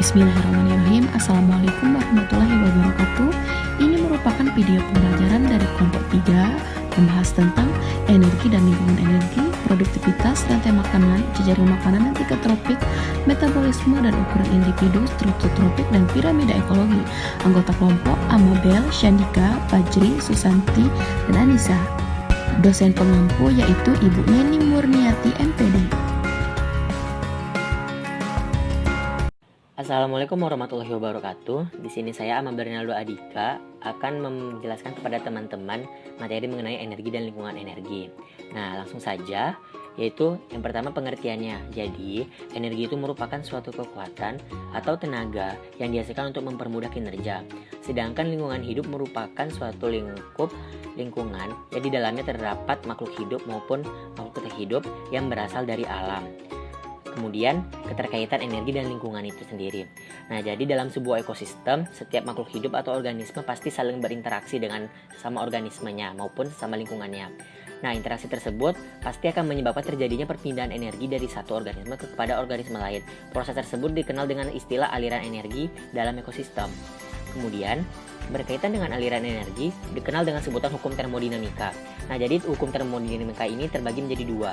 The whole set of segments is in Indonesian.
Bismillahirrahmanirrahim. Assalamualaikum warahmatullahi wabarakatuh. Ini merupakan video pembelajaran dari kelompok 3 membahas tentang energi dan lingkungan energi, produktivitas, rantai makanan, jejaring makanan dan tingkat tropik, metabolisme dan ukuran individu, struktur tropik, dan piramida ekologi. Anggota kelompok Amabel, Shandika, Fajri, Susanti, dan Anissa. Dosen pengampu yaitu Ibu Neni Murniati, MPD. Assalamualaikum warahmatullahi wabarakatuh. Di sini saya Ahmad Bernaldo Adika akan menjelaskan kepada teman-teman materi mengenai energi dan lingkungan energi. Nah, langsung saja, yaitu yang pertama pengertiannya. Jadi, energi itu merupakan suatu kekuatan atau tenaga yang dihasilkan untuk mempermudah kinerja. Sedangkan lingkungan hidup merupakan suatu lingkungan yang di dalamnya terdapat makhluk hidup maupun makhluk tak hidup yang berasal dari alam. Kemudian keterkaitan energi dan lingkungan itu sendiri. Nah, jadi dalam sebuah ekosistem, setiap makhluk hidup atau organisme pasti saling berinteraksi dengan sama organismenya maupun sama lingkungannya. Nah, interaksi tersebut pasti akan menyebabkan terjadinya perpindahan energi dari satu organisme kepada organisme lain. Proses tersebut dikenal dengan istilah aliran energi dalam ekosistem. Kemudian, berkaitan dengan aliran energi dikenal dengan sebutan hukum termodinamika. Nah, jadi hukum termodinamika ini terbagi menjadi dua,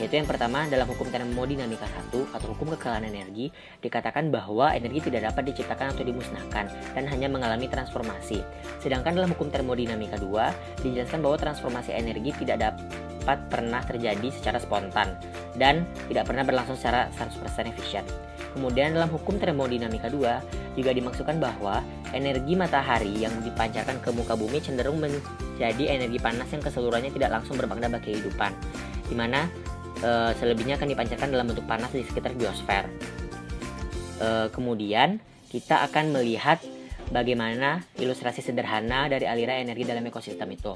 yaitu yang pertama dalam hukum termodinamika 1 atau hukum kekalahan energi dikatakan bahwa energi tidak dapat diciptakan atau dimusnahkan dan hanya mengalami transformasi. Sedangkan dalam hukum termodinamika 2 dijelaskan bahwa transformasi energi tidak dapat pernah terjadi secara spontan dan tidak pernah berlangsung secara 100% efisien. Kemudian dalam hukum termodinamika 2 juga dimaksudkan bahwa energi matahari yang dipancarkan ke muka bumi cenderung menjadi energi panas yang keseluruhannya tidak langsung bermakna bagi kehidupan, di mana selebihnya akan dipancarkan dalam bentuk panas di sekitar biosfer. Kemudian kita akan melihat bagaimana ilustrasi sederhana dari aliran energi dalam ekosistem itu.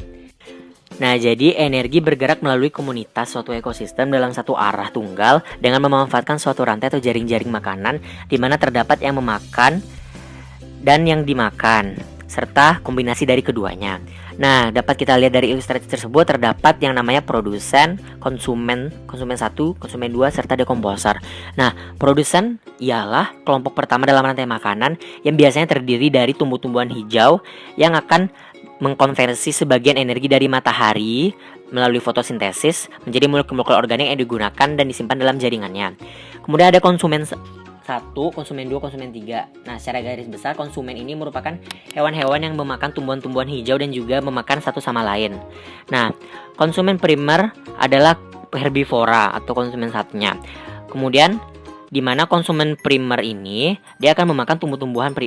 Nah, jadi energi bergerak melalui komunitas suatu ekosistem dalam satu arah tunggal dengan memanfaatkan suatu rantai atau jaring-jaring makanan di mana terdapat yang memakan dan yang dimakan, serta kombinasi dari keduanya. Nah, dapat kita lihat dari ilustrasi tersebut terdapat yang namanya produsen, konsumen 1, konsumen 2, serta dekomposer. Nah, produsen ialah kelompok pertama dalam rantai makanan yang biasanya terdiri dari tumbuh-tumbuhan hijau yang akan mengkonversi sebagian energi dari matahari melalui fotosintesis menjadi molekul-molekul organik yang digunakan dan disimpan dalam jaringannya. Kemudian ada konsumen 1, konsumen 2, konsumen 3. Nah, secara garis besar konsumen ini merupakan hewan-hewan yang memakan tumbuhan-tumbuhan hijau dan juga memakan satu sama lain. Nah, konsumen primer adalah herbivora atau konsumen satunya. Kemudian di mana konsumen primer ini dia akan memakan tumbuh-tumbuhan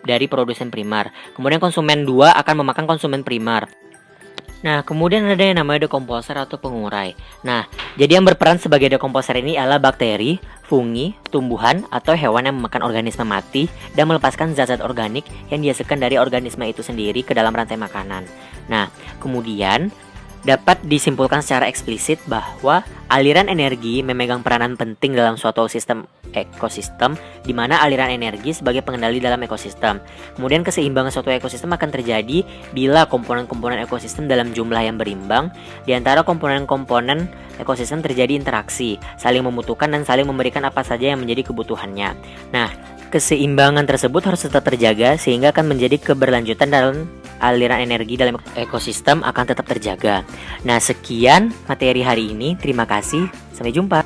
dari produsen primer. Kemudian konsumen 2 akan memakan konsumen primer. Nah, kemudian ada yang namanya dekomposer atau pengurai. Nah, jadi yang berperan sebagai dekomposer ini adalah bakteri, fungi, tumbuhan, atau hewan yang memakan organisme mati dan melepaskan zat-zat organik yang dihasilkan dari organisme itu sendiri ke dalam rantai makanan. Nah, kemudian dapat disimpulkan secara eksplisit bahwa aliran energi memegang peranan penting dalam suatu ekosistem di mana aliran energi sebagai pengendali dalam ekosistem. Kemudian keseimbangan suatu ekosistem akan terjadi bila komponen-komponen ekosistem dalam jumlah yang berimbang. Di antara komponen-komponen ekosistem terjadi interaksi, saling membutuhkan dan saling memberikan apa saja yang menjadi kebutuhannya. Nah, keseimbangan tersebut harus tetap terjaga sehingga akan menjadi keberlanjutan dalam aliran energi dalam ekosistem akan tetap terjaga. Nah, sekian materi hari ini. Terima kasih. Sampai jumpa.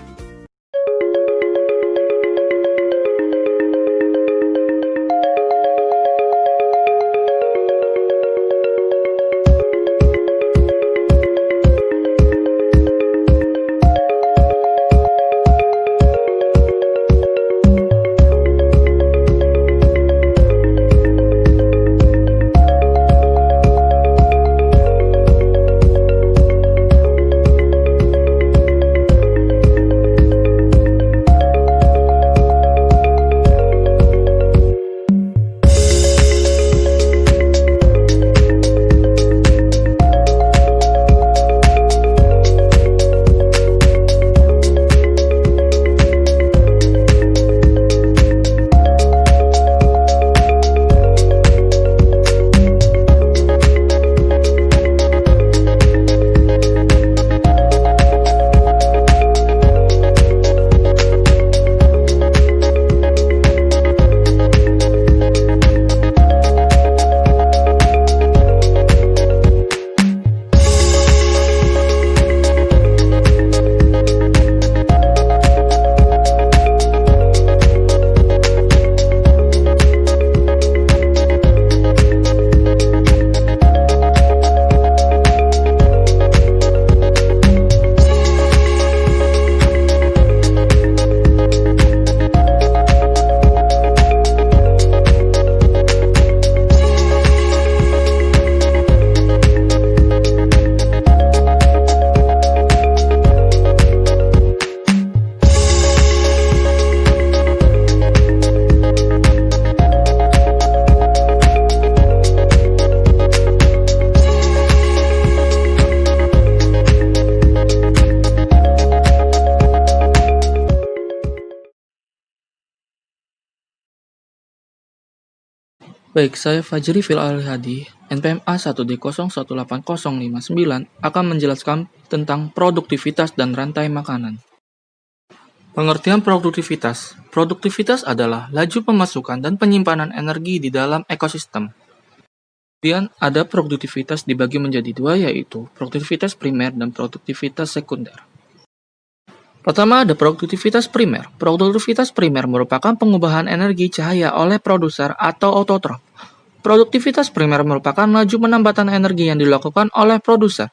Baik, saya Fajri Fil Alhadi, NPMA 1D018059 akan menjelaskan tentang produktivitas dan rantai makanan. Pengertian produktivitas. Produktivitas adalah laju pemasukan dan penyimpanan energi di dalam ekosistem. Kemudian ada produktivitas dibagi menjadi dua, yaitu produktivitas primer dan produktivitas sekunder. Pertama ada produktivitas primer. Produktivitas primer merupakan pengubahan energi cahaya oleh produser atau autotrof. Produktivitas primer merupakan laju penambatan energi yang dilakukan oleh produser.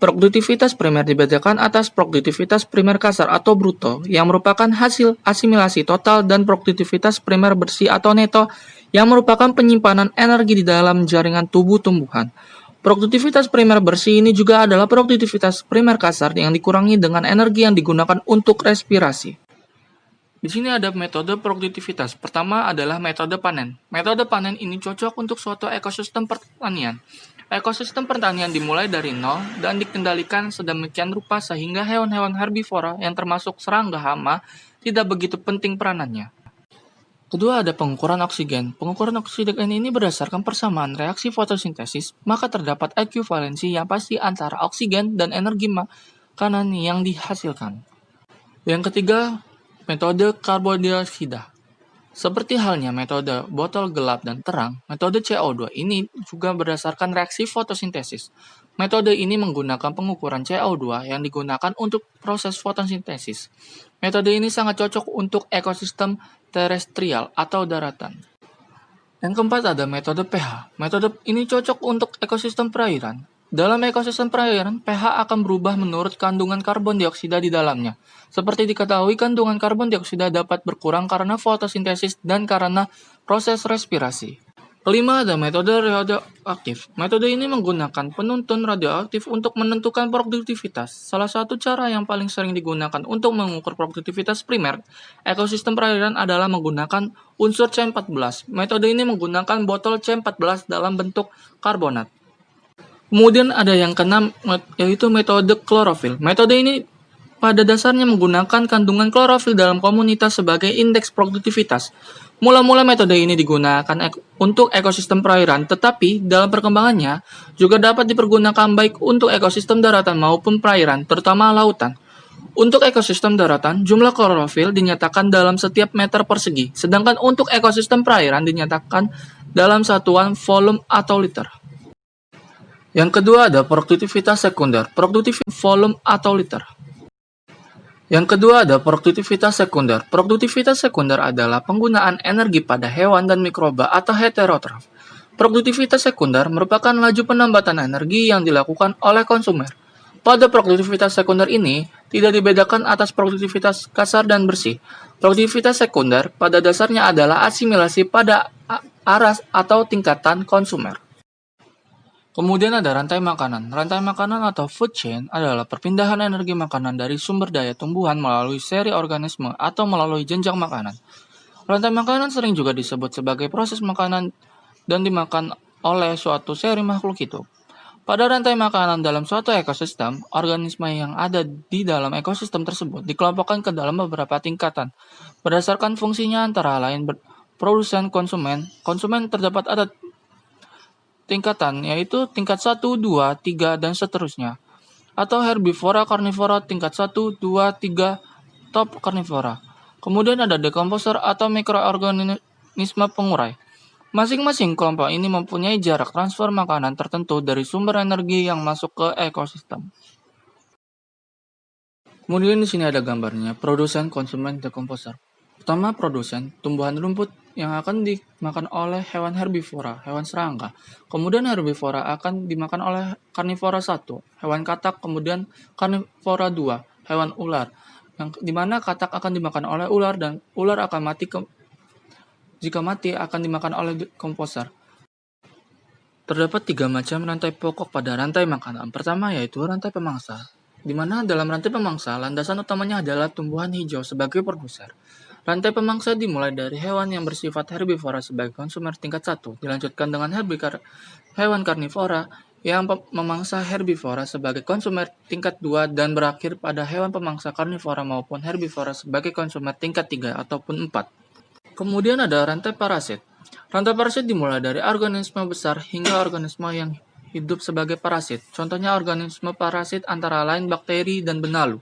Produktivitas primer dibedakan atas produktivitas primer kasar atau bruto yang merupakan hasil asimilasi total dan produktivitas primer bersih atau neto yang merupakan penyimpanan energi di dalam jaringan tubuh tumbuhan. Produktivitas primer bersih ini juga adalah produktivitas primer kasar yang dikurangi dengan energi yang digunakan untuk respirasi. Di sini ada metode produktivitas. Pertama adalah metode panen. Metode panen ini cocok untuk suatu ekosistem pertanian. Ekosistem pertanian dimulai dari nol dan dikendalikan sedemikian rupa sehingga hewan-hewan herbivora yang termasuk serangga hama tidak begitu penting peranannya. Kedua ada pengukuran oksigen. Pengukuran oksigen ini berdasarkan persamaan reaksi fotosintesis, maka terdapat ekuivalensi yang pasti antara oksigen dan energi makanan yang dihasilkan. Yang ketiga, metode karbon dioksida. Seperti halnya metode botol gelap dan terang, metode CO2 ini juga berdasarkan reaksi fotosintesis. Metode ini menggunakan pengukuran CO2 yang digunakan untuk proses fotosintesis. Metode ini sangat cocok untuk ekosistem terestrial atau daratan. Yang keempat ada metode pH. Metode ini cocok untuk ekosistem perairan. Dalam ekosistem perairan, pH akan berubah menurut kandungan karbon dioksida di dalamnya. Seperti diketahui, kandungan karbon dioksida dapat berkurang karena fotosintesis dan karena proses respirasi. Kelima ada metode radioaktif. Metode ini menggunakan penuntun radioaktif untuk menentukan produktivitas. Salah satu cara yang paling sering digunakan untuk mengukur produktivitas primer ekosistem perairan adalah menggunakan unsur C14. Metode ini menggunakan botol C14 dalam bentuk karbonat. Kemudian ada yang keenam, yaitu metode klorofil. Metode ini pada dasarnya menggunakan kandungan klorofil dalam komunitas sebagai indeks produktivitas. Mula-mula metode ini digunakan untuk ekosistem perairan, tetapi dalam perkembangannya juga dapat dipergunakan baik untuk ekosistem daratan maupun perairan, terutama lautan. Untuk ekosistem daratan, jumlah klorofil dinyatakan dalam setiap meter persegi, sedangkan untuk ekosistem perairan dinyatakan dalam satuan volume atau liter. Yang kedua ada produktivitas sekunder, produktivitas volume atau liter. Yang kedua ada produktivitas sekunder. Produktivitas sekunder adalah penggunaan energi pada hewan dan mikroba atau heterotrof. Produktivitas sekunder merupakan laju penambatan energi yang dilakukan oleh konsumer. Pada produktivitas sekunder ini, tidak dibedakan atas produktivitas kasar dan bersih. Produktivitas sekunder pada dasarnya adalah asimilasi pada aras atau tingkatan konsumer. Kemudian ada rantai makanan. Rantai makanan atau food chain adalah perpindahan energi makanan dari sumber daya tumbuhan melalui seri organisme atau melalui jenjang makanan. Rantai makanan sering juga disebut sebagai proses makanan dan dimakan oleh suatu seri makhluk hidup. Pada rantai makanan dalam suatu ekosistem, organisme yang ada di dalam ekosistem tersebut dikelompokkan ke dalam beberapa tingkatan. Berdasarkan fungsinya antara lain produsen, konsumen. Konsumen terdapat ada tingkatan, yaitu tingkat 1, 2, 3, dan seterusnya. Atau herbivora, karnivora, tingkat 1, 2, 3, top karnivora. Kemudian ada dekomposer atau mikroorganisme pengurai. Masing-masing kelompok ini mempunyai jarak transfer makanan tertentu dari sumber energi yang masuk ke ekosistem. Kemudian di sini ada gambarnya, produsen, konsumen, dekomposer. Pertama, produsen, tumbuhan rumput yang akan dimakan oleh hewan herbivora, hewan serangga. Kemudian herbivora akan dimakan oleh karnivora 1, hewan katak, kemudian karnivora 2, hewan ular. Yang dimana katak akan dimakan oleh ular dan ular akan mati jika mati akan dimakan oleh dekomposer. Terdapat 3 macam rantai pokok pada rantai makanan. Pertama yaitu rantai pemangsa, di mana dalam rantai pemangsa landasan utamanya adalah tumbuhan hijau sebagai produser. Rantai pemangsa dimulai dari hewan yang bersifat herbivora sebagai konsumer tingkat 1, dilanjutkan dengan hewan karnivora yang memangsa herbivora sebagai konsumer tingkat 2, dan berakhir pada hewan pemangsa karnivora maupun herbivora sebagai konsumer tingkat 3 ataupun 4. Kemudian ada rantai parasit. Rantai parasit dimulai dari organisme besar hingga organisme yang hidup sebagai parasit. Contohnya organisme parasit antara lain bakteri dan benalu.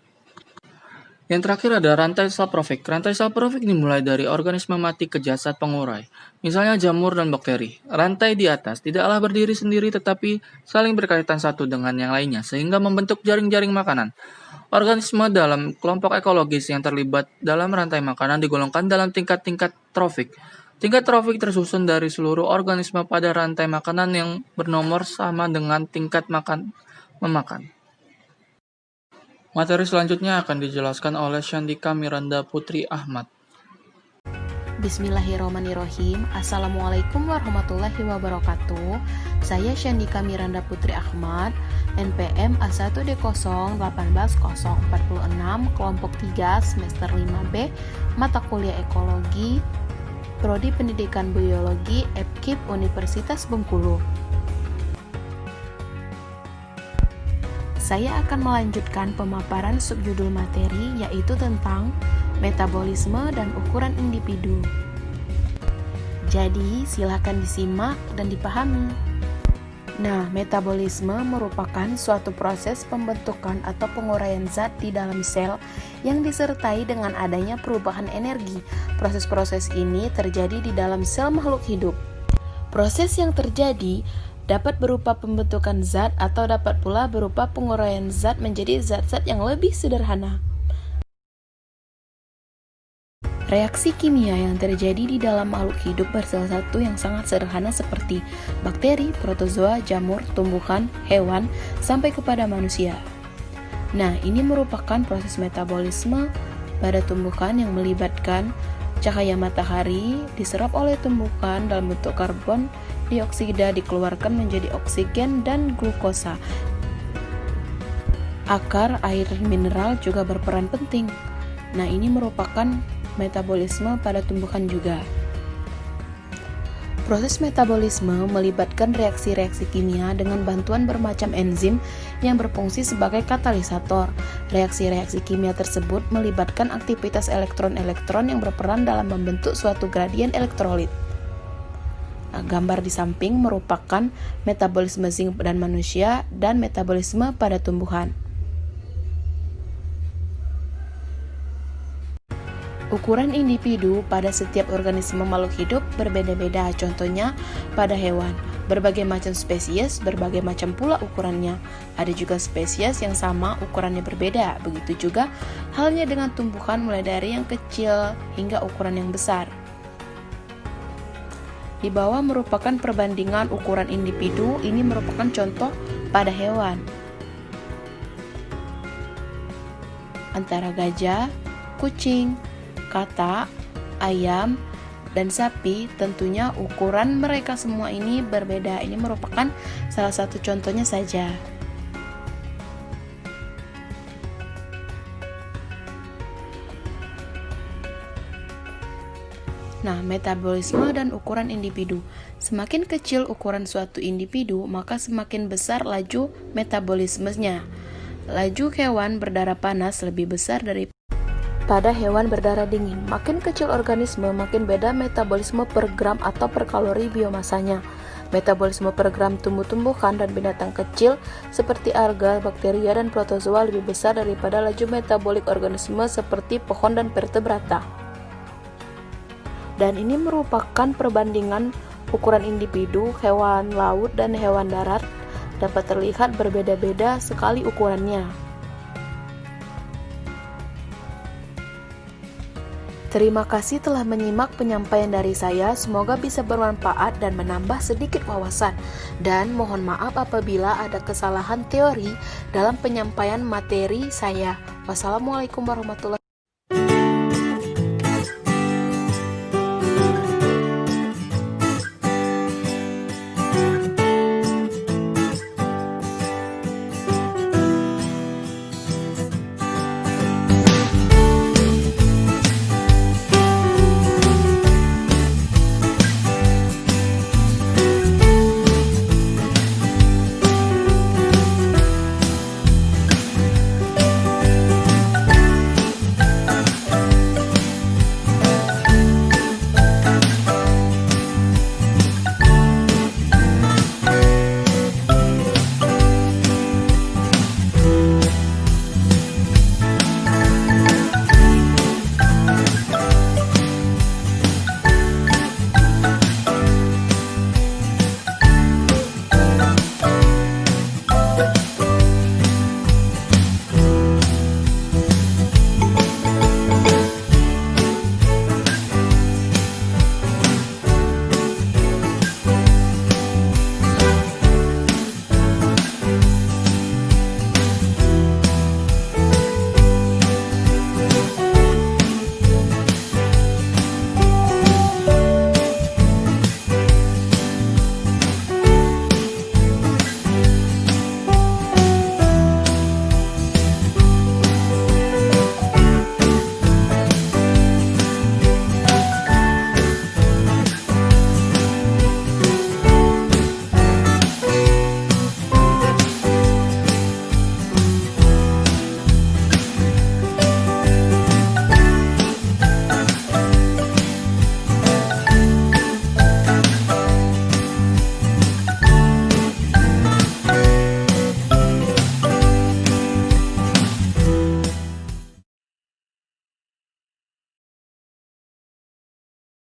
Yang terakhir ada rantai saprofit. Rantai saprofit dimulai dari organisme mati ke jasad pengurai, misalnya jamur dan bakteri. Rantai di atas tidaklah berdiri sendiri tetapi saling berkaitan satu dengan yang lainnya sehingga membentuk jaring-jaring makanan. Organisme dalam kelompok ekologis yang terlibat dalam rantai makanan digolongkan dalam tingkat-tingkat trofik. Tingkat trofik tersusun dari seluruh organisme pada rantai makanan yang bernomor sama dengan tingkat memakan. Materi selanjutnya akan dijelaskan oleh Syandika Miranda Putri Ahmad. Bismillahirrahmanirrahim. Assalamualaikum warahmatullahi wabarakatuh. Saya Syandika Miranda Putri Ahmad, NPM A1D0180046, kelompok 3, semester 5B, mata kuliah ekologi, Prodi Pendidikan Biologi, FKIP Universitas Bengkulu. Saya akan melanjutkan pemaparan subjudul materi, yaitu tentang metabolisme dan ukuran individu. Jadi, silakan disimak dan dipahami. Nah, metabolisme merupakan suatu proses pembentukan atau penguraian zat di dalam sel yang disertai dengan adanya perubahan energi. Proses-proses ini terjadi di dalam sel makhluk hidup. Proses yang terjadi dapat berupa pembentukan zat atau dapat pula berupa penguraian zat menjadi zat-zat yang lebih sederhana. Reaksi kimia yang terjadi di dalam makhluk hidup bersalah satu yang sangat sederhana seperti bakteri, protozoa, jamur, tumbuhan, hewan, sampai kepada manusia. Nah, ini merupakan proses metabolisme pada tumbuhan yang melibatkan cahaya matahari diserap oleh tumbuhan dalam bentuk karbon dioksida dikeluarkan menjadi oksigen dan glukosa. Akar, air, mineral juga berperan penting. Nah, ini merupakan metabolisme pada tumbuhan juga. Proses metabolisme melibatkan reaksi-reaksi kimia dengan bantuan bermacam enzim yang berfungsi sebagai katalisator. Reaksi-reaksi kimia tersebut melibatkan aktivitas elektron-elektron yang berperan dalam membentuk suatu gradien elektrolit. Nah, gambar di samping merupakan metabolisme zinc dan manusia dan metabolisme pada tumbuhan. Ukuran individu pada setiap organisme makhluk hidup berbeda-beda. Contohnya pada hewan, berbagai macam spesies, berbagai macam pula ukurannya. Ada juga spesies yang sama, ukurannya berbeda. Begitu juga halnya dengan tumbuhan mulai dari yang kecil hingga ukuran yang besar. Di bawah merupakan perbandingan ukuran individu, ini merupakan contoh pada hewan. Antara gajah, kucing, katak, ayam, dan sapi, tentunya ukuran mereka semua ini berbeda. Ini merupakan salah satu contohnya saja. Nah, metabolisme dan ukuran individu. Semakin kecil ukuran suatu individu, maka semakin besar laju metabolismenya. Laju hewan berdarah panas lebih besar daripada hewan berdarah dingin. Makin kecil organisme, makin beda metabolisme per gram atau per kalori biomasanya. Metabolisme per gram tumbuh-tumbuhan dan binatang kecil seperti alga, bakteria, dan protozoa lebih besar daripada laju metabolik organisme seperti pohon dan vertebrata. Dan ini merupakan perbandingan ukuran individu, hewan laut dan hewan darat dapat terlihat berbeda-beda sekali ukurannya. Terima kasih telah menyimak penyampaian dari saya, semoga bisa bermanfaat dan menambah sedikit wawasan. Dan mohon maaf apabila ada kesalahan teori dalam penyampaian materi saya. Wassalamualaikum warahmatullahi wabarakatuh.